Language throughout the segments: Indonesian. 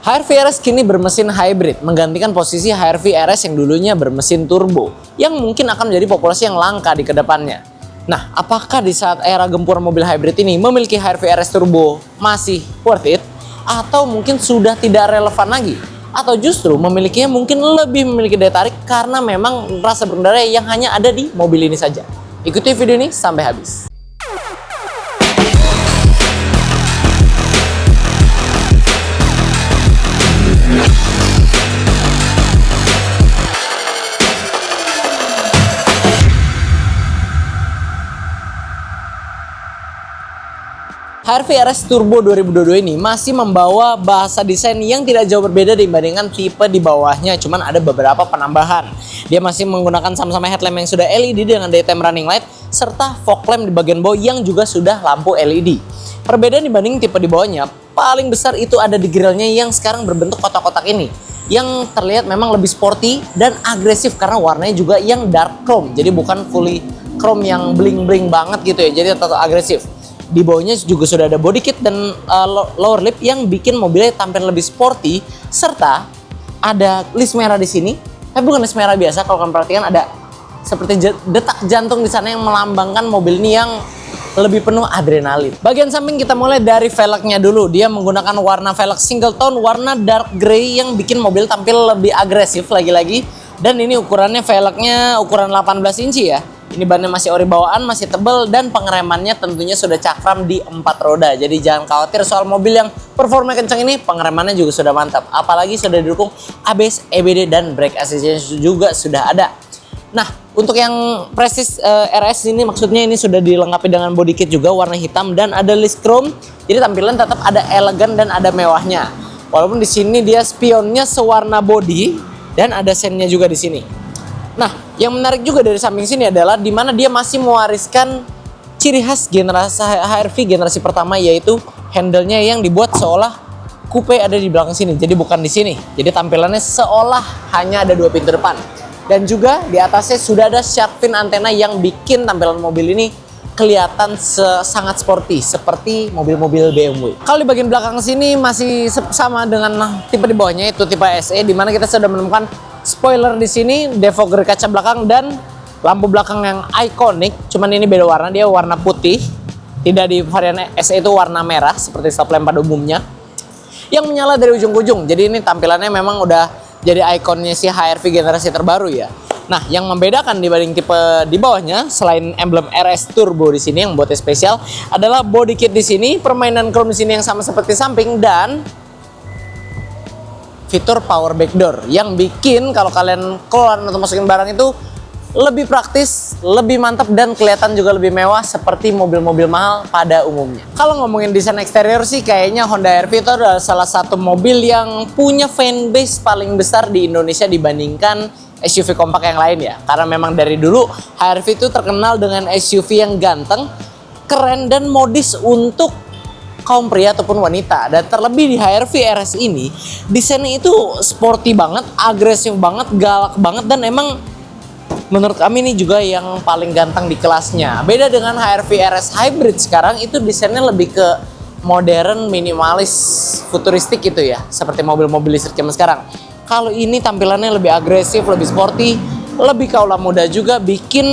HR-V RS kini bermesin hybrid, menggantikan posisi HR-V RS yang dulunya bermesin turbo, yang mungkin akan menjadi populasi yang langka di kedepannya. Nah, apakah di saat era gempur mobil hybrid ini memiliki HR-V RS turbo masih worth it? Atau mungkin sudah tidak relevan lagi? Atau justru memilikinya mungkin lebih memiliki daya tarik karena memang rasa berkendara yang hanya ada di mobil ini saja? Ikuti video ini sampai habis. HR-V RS Turbo 2022 ini masih membawa bahasa desain yang tidak jauh berbeda dibandingkan tipe di bawahnya, cuman ada beberapa penambahan. Dia masih menggunakan sama-sama headlamp yang sudah LED dengan daytime running light, serta fog lamp di bagian bawah yang juga sudah lampu LED. Perbedaan dibanding tipe di bawahnya, paling besar itu ada di grillnya yang sekarang berbentuk kotak-kotak ini, yang terlihat memang lebih sporty dan agresif karena warnanya juga yang dark chrome, jadi bukan fully chrome yang bling-bling banget gitu ya, jadi tetap agresif. Di bawahnya juga sudah ada body kit dan lower lip yang bikin mobilnya tampil lebih sporty, serta ada list merah di sini. Tapi bukan list merah biasa, kalau kalian perhatikan ada seperti detak jantung di sana yang melambangkan mobil ini yang lebih penuh adrenalin. Bagian samping kita mulai dari velgnya dulu. Dia menggunakan warna velg single tone warna dark gray yang bikin mobil tampil lebih agresif lagi-lagi. Dan ini ukurannya velgnya ukuran 18 inci ya. Ini bannya masih ori bawaan, masih tebal, dan pengeremannya tentunya sudah cakram di 4 roda. Jadi jangan khawatir soal mobil yang performa kencang ini, pengeremannya juga sudah mantap. Apalagi sudah didukung ABS, EBD, dan brake assist juga sudah ada. Nah, untuk yang Prestige RS ini maksudnya ini sudah dilengkapi dengan body kit juga warna hitam dan ada list chrome. Jadi tampilan tetap ada elegan dan ada mewahnya. Walaupun di sini dia spionnya sewarna body dan ada sennya juga di sini. Nah, yang menarik juga dari samping sini adalah di mana dia masih mewariskan ciri khas generasi HR-V generasi pertama, yaitu handle-nya yang dibuat seolah coupe ada di belakang sini. Jadi bukan di sini. Jadi tampilannya seolah hanya ada 2 pintu depan. Dan juga di atasnya sudah ada shark fin antena yang bikin tampilan mobil ini kelihatan sangat sporty seperti mobil-mobil BMW. Kalau di bagian belakang sini masih sama dengan tipe di bawahnya, itu tipe SE, di mana kita sudah menemukan spoiler di sini, defogger kaca belakang, dan lampu belakang yang ikonik. Cuman ini beda warna, dia warna putih. Tidak di varian SE itu warna merah seperti stop lamp pada umumnya, yang menyala dari ujung ke ujung. Jadi ini tampilannya memang udah jadi ikonnya si HR-V generasi terbaru ya. Nah, yang membedakan dibanding tipe di bawahnya selain emblem RS Turbo di sini yang buatnya spesial adalah body kit di sini, permainan chrome di sini yang sama seperti samping, dan fitur power back door yang bikin kalau kalian keluar atau masukin barang itu lebih praktis, lebih mantap, dan kelihatan juga lebih mewah seperti mobil-mobil mahal pada umumnya. Kalau ngomongin desain eksterior sih kayaknya Honda HR-V itu adalah salah satu mobil yang punya fanbase paling besar di Indonesia dibandingkan SUV kompak yang lain ya. Karena memang dari dulu HR-V itu terkenal dengan SUV yang ganteng, keren, dan modis untuk kaum pria ataupun wanita. Dan terlebih di HR-V RS ini desainnya itu sporty banget, agresif banget, galak banget, dan emang menurut kami ini juga yang paling ganteng di kelasnya. Beda dengan HR-V RS Hybrid sekarang, itu desainnya lebih ke modern, minimalis, futuristik gitu ya, seperti mobil-mobil listrik zaman sekarang. Kalau ini tampilannya lebih agresif, lebih sporty, lebih kaula muda juga, bikin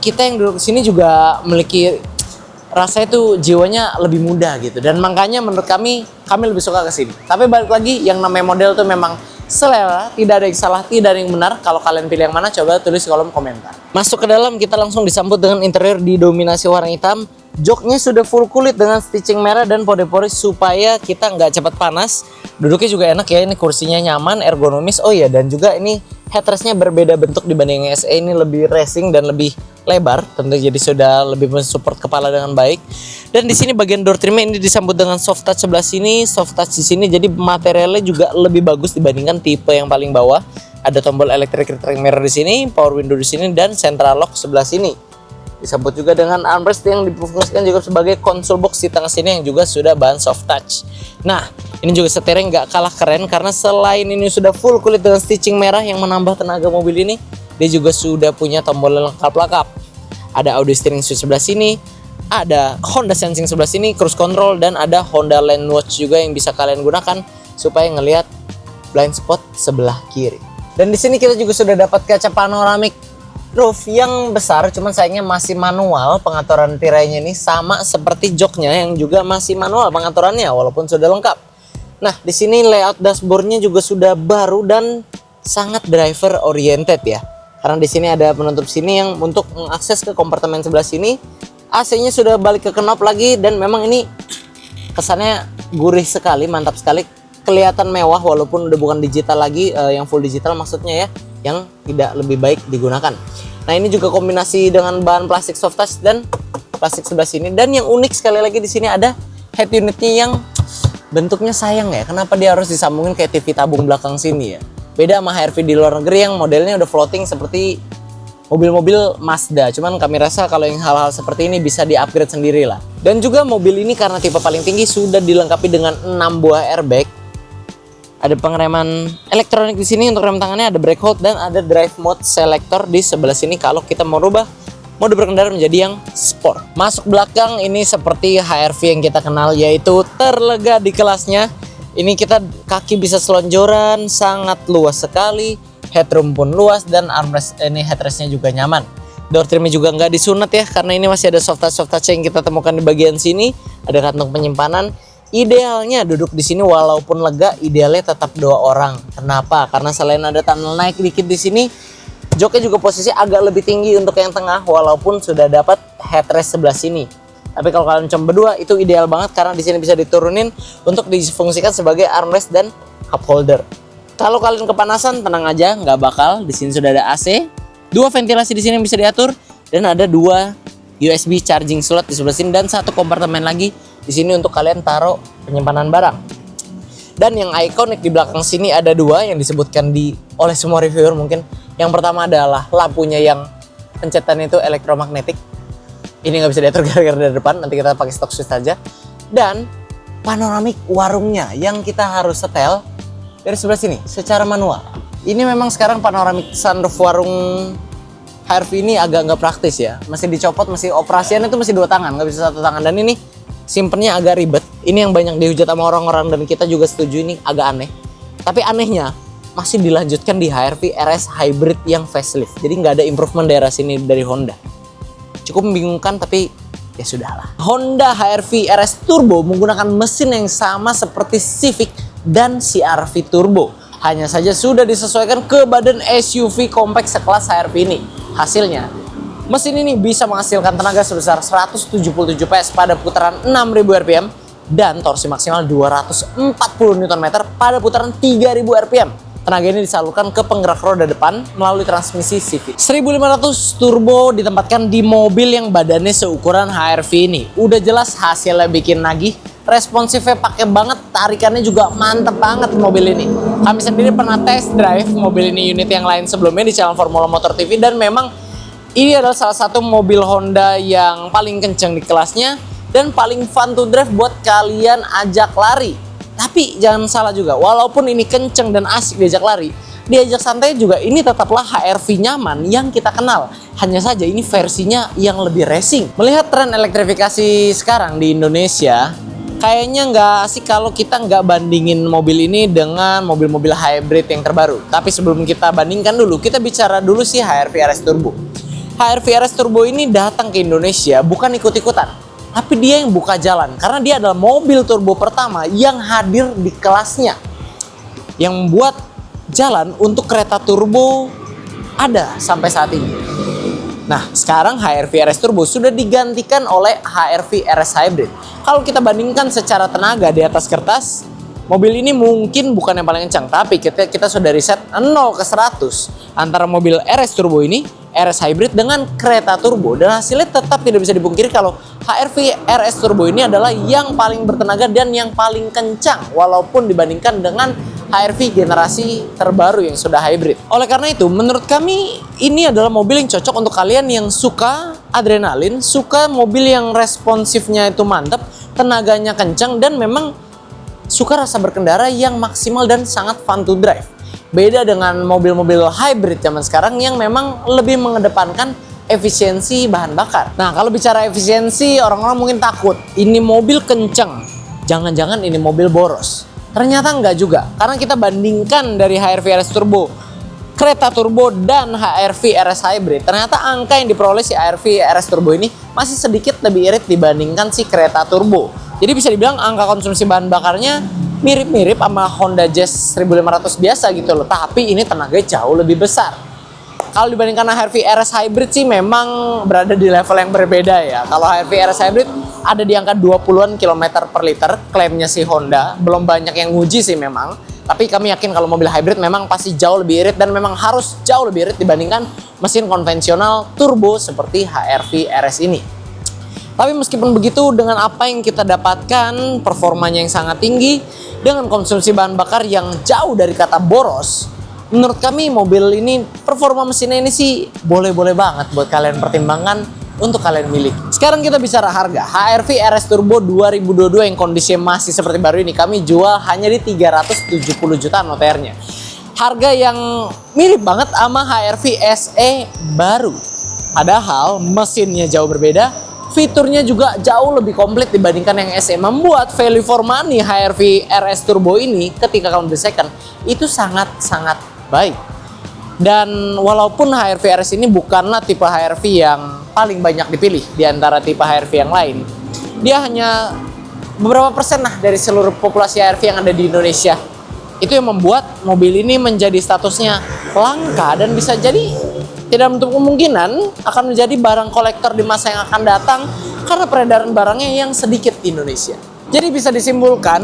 kita yang duduk sini juga memiliki rasa itu jiwanya lebih muda gitu. Dan makanya menurut kami lebih suka ke sini. Tapi balik lagi, yang namanya model tuh memang selera, tidak ada yang salah, tidak ada yang benar. Kalau kalian pilih yang mana, coba tulis di kolom komentar. Masuk ke dalam, kita langsung disambut dengan interior didominasi warna hitam. Joknya sudah full kulit dengan stitching merah dan pori-pori supaya kita nggak cepat panas. Duduknya juga enak ya, ini kursinya nyaman, ergonomis. Oh iya, dan juga ini headrestnya berbeda bentuk dibanding SE, ini lebih racing dan lebih lebar, tentu jadi sudah lebih mensupport kepala dengan baik. Dan di sini bagian door trimnya ini disambut dengan soft touch sebelah sini, soft touch di sini, jadi materialnya juga lebih bagus dibandingkan tipe yang paling bawah. Ada tombol electric return mirror di sini, power window di sini, dan central lock sebelah sini. Disambut juga dengan armrest yang difungsikan juga sebagai console box di tengah sini yang juga sudah bahan soft touch. Nah, ini juga setirnya nggak kalah keren karena selain ini sudah full kulit dengan stitching merah yang menambah tenaga mobil ini, dia juga sudah punya tombol lengkap-lengkap. Ada audio steering switch sebelah sini, ada Honda Sensing sebelah sini, cruise control, dan ada Honda Lane Watch juga yang bisa kalian gunakan supaya ngelihat blind spot sebelah kiri. Dan di sini kita juga sudah dapat kaca panoramic roof yang besar, cuman sayangnya masih manual. Pengaturan tirainya ini sama seperti joknya yang juga masih manual pengaturannya walaupun sudah lengkap. Nah, di sini layout dashboardnya juga sudah baru dan sangat driver oriented ya. Karena di sini ada penutup sini yang untuk mengakses ke kompartemen sebelah sini. AC-nya sudah balik ke knob lagi dan memang ini kesannya gurih sekali, mantap sekali. Kelihatan mewah walaupun udah bukan digital lagi, yang full digital maksudnya ya, yang tidak lebih baik digunakan. Nah, ini juga kombinasi dengan bahan plastik soft touch dan plastik sebelah sini. Dan yang unik sekali lagi di sini ada head unitnya yang bentuknya sayang ya. Kenapa dia harus disambungin kayak TV tabung belakang sini ya? Beda sama HRV di luar negeri yang modelnya udah floating seperti mobil-mobil Mazda. Cuman kami rasa kalau yang hal-hal seperti ini bisa di-upgrade sendiri lah. Dan juga mobil ini karena tipe paling tinggi sudah dilengkapi dengan 6 buah airbag. Ada pengereman elektronik di sini untuk rem tangannya, ada brake hold dan ada drive mode selector di sebelah sini kalau kita mau rubah mode berkendara menjadi yang sport. Masuk belakang ini seperti HRV yang kita kenal, yaitu terlega di kelasnya. Ini kita kaki bisa selonjoran, sangat luas sekali. Headroom pun luas dan armrest ini headrestnya juga nyaman. Door trimnya juga nggak disunat ya, karena ini masih ada soft touch yang kita temukan di bagian sini. Ada kantung penyimpanan. Idealnya duduk di sini walaupun lega, idealnya tetap 2 orang. Kenapa? Karena selain ada tunnel naik dikit di sini, joknya juga posisi agak lebih tinggi untuk yang tengah walaupun sudah dapat headrest sebelah sini. Tapi kalau kalian cuma berdua itu ideal banget karena di sini bisa diturunin untuk difungsikan sebagai armrest dan cup holder. Kalau kalian kepanasan, tenang aja, nggak bakal. Di sini sudah ada AC, 2 ventilasi di sini yang bisa diatur, dan ada 2 USB charging slot di sebelah sini dan 1 kompartemen lagi di sini untuk kalian taruh penyimpanan barang. Dan yang ikonik di belakang sini ada 2 yang disebutkan oleh semua reviewer mungkin. Yang pertama adalah lampunya yang pencetan itu elektromagnetik. Ini nggak bisa diatur gara-gara dari depan, nanti kita pakai stock switch saja. Dan panoramik warungnya yang kita harus setel dari sebelah sini secara manual. Ini memang sekarang panoramik sunroof warung HRV ini agak nggak praktis ya. Masih dicopot, masih operasian itu masih 2 tangan, nggak bisa 1 tangan. Dan ini simpennya agak ribet. Ini yang banyak dihujat sama orang-orang dan kita juga setuju, ini agak aneh. Tapi anehnya masih dilanjutkan di HRV RS Hybrid yang facelift. Jadi nggak ada improvement daerah sini dari Honda. Cukup membingungkan tapi ya sudahlah. Honda HRV RS Turbo menggunakan mesin yang sama seperti Civic dan CR-V Turbo. Hanya saja sudah disesuaikan ke badan SUV compact sekelas HRV ini. Hasilnya, mesin ini bisa menghasilkan tenaga sebesar 177 PS pada putaran 6000 rpm dan torsi maksimal 240 Nm pada putaran 3000 rpm. Tenaga ini disalurkan ke penggerak roda depan melalui transmisi Civic. 1500 turbo ditempatkan di mobil yang badannya seukuran HRV ini. Udah jelas hasilnya bikin nagih. Responsifnya pakai banget, tarikannya juga mantep banget mobil ini. Kami sendiri pernah test drive mobil ini unit yang lain sebelumnya di channel Formula Motor TV dan memang ini adalah salah satu mobil Honda yang paling kenceng di kelasnya dan paling fun to drive buat kalian ajak lari. Tapi jangan salah juga, walaupun ini kenceng dan asik diajak lari, diajak santai juga ini tetaplah HRV nyaman yang kita kenal. Hanya saja ini versinya yang lebih racing. Melihat tren elektrifikasi sekarang di Indonesia, kayaknya nggak asik kalau kita nggak bandingin mobil ini dengan mobil-mobil hybrid yang terbaru. Tapi sebelum kita bandingkan dulu, kita bicara dulu sih HRV RS Turbo. HRV RS Turbo ini datang ke Indonesia bukan ikut-ikutan, tapi dia yang buka jalan. Karena dia adalah mobil turbo pertama yang hadir di kelasnya. Yang membuat jalan untuk kereta turbo ada sampai saat ini. Nah, sekarang HRV RS Turbo sudah digantikan oleh HRV RS Hybrid. Kalau kita bandingkan secara tenaga di atas kertas, mobil ini mungkin bukan yang paling kencang, tapi kita sudah riset 0 ke 100 antara mobil RS Turbo ini, RS Hybrid dengan kereta turbo. Dan hasilnya tetap tidak bisa dipungkiri kalau HRV RS Turbo ini adalah yang paling bertenaga dan yang paling kencang, walaupun dibandingkan dengan HRV generasi terbaru yang sudah hybrid. Oleh karena itu, menurut kami ini adalah mobil yang cocok untuk kalian yang suka adrenalin, suka mobil yang responsifnya itu mantap, tenaganya kencang, dan memang suka rasa berkendara yang maksimal dan sangat fun to drive. Beda dengan mobil-mobil hybrid zaman sekarang yang memang lebih mengedepankan efisiensi bahan bakar. Nah, kalau bicara efisiensi, orang-orang mungkin takut, ini mobil kencang, jangan-jangan ini mobil boros. Ternyata enggak juga, karena kita bandingkan dari HR-V RS Turbo, kereta turbo dan HR-V RS Hybrid, ternyata angka yang diperoleh si HR-V RS Turbo ini masih sedikit lebih irit dibandingkan si kereta turbo. Jadi bisa dibilang angka konsumsi bahan bakarnya mirip-mirip sama Honda Jazz 1500 biasa gitu loh, tapi ini tenaga jauh lebih besar. Kalau dibandingkan HR-V RS Hybrid sih memang berada di level yang berbeda ya. Kalau HR-V RS Hybrid ada di angka 20-an kilometer per liter, klaimnya si Honda. Belum banyak yang nguji sih memang. Tapi kami yakin kalau mobil hybrid memang pasti jauh lebih irit dan memang harus jauh lebih irit dibandingkan mesin konvensional turbo seperti HR-V RS ini. Tapi meskipun begitu, dengan apa yang kita dapatkan, performanya yang sangat tinggi, dengan konsumsi bahan bakar yang jauh dari kata boros, menurut kami mobil ini, performa mesinnya ini sih boleh-boleh banget buat kalian pertimbangkan untuk kalian miliki. Sekarang kita bicara harga. HR-V RS Turbo 2022 yang kondisinya masih seperti baru ini kami jual hanya di 370 jutaan OTR-nya. Harga yang mirip banget sama HR-V SE baru. Padahal mesinnya jauh berbeda, fiturnya juga jauh lebih komplit dibandingkan yang SE. Membuat value for money HR-V RS Turbo ini ketika kamu beli second itu sangat-sangat baik. Dan walaupun HR-V RS ini bukanlah tipe HR-V yang paling banyak dipilih di antara tipe HR-V yang lain, dia hanya beberapa persen lah dari seluruh populasi HR-V yang ada di Indonesia. Itu yang membuat mobil ini menjadi statusnya langka dan bisa jadi tidak menutup kemungkinan akan menjadi barang kolektor di masa yang akan datang karena peredaran barangnya yang sedikit di Indonesia. Jadi bisa disimpulkan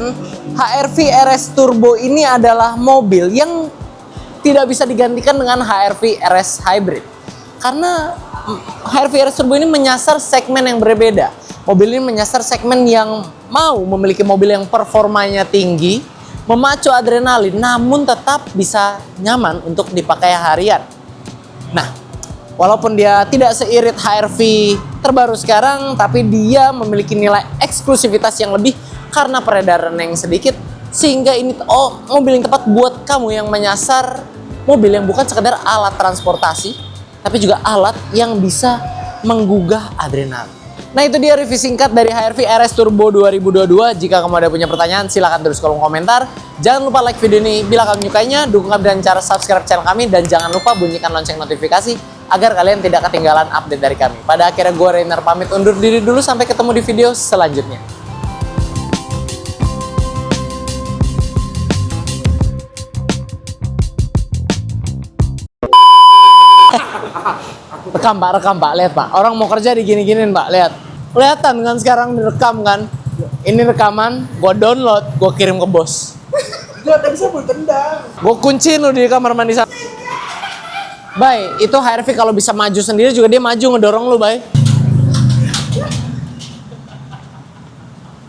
HR-V RS Turbo ini adalah mobil yang tidak bisa digantikan dengan HR-V RS Hybrid. Karena HR-V RS Turbo ini menyasar segmen yang berbeda. Mobil ini menyasar segmen yang mau memiliki mobil yang performanya tinggi, memacu adrenalin, namun tetap bisa nyaman untuk dipakai harian. Nah, walaupun dia tidak seirit HR-V terbaru sekarang, tapi dia memiliki nilai eksklusivitas yang lebih karena peredaran yang sedikit, sehingga ini mobil yang tepat buat kamu yang menyasar mobil yang bukan sekedar alat transportasi, tapi juga alat yang bisa menggugah adrenalin. Nah, itu dia review singkat dari HR-V RS Turbo 2022. Jika kamu ada punya pertanyaan, silahkan tulis kolom komentar. Jangan lupa like video ini bila kamu menyukainya, dukung kami dengan cara subscribe channel kami, dan jangan lupa bunyikan lonceng notifikasi agar kalian tidak ketinggalan update dari kami. Pada akhirnya gue Rainer pamit undur diri dulu, sampai ketemu di video selanjutnya. Rekam pak, lihat pak, orang mau kerja digini-giniin pak, lihat, kelihatan kan sekarang direkam kan, ini rekaman, gue download, gue kirim ke bos, gue tadi saya mau tendang, gue kunciin lu di kamar mandi sana. Bay, itu HR-V kalau bisa maju sendiri juga dia maju ngedorong lu, bay.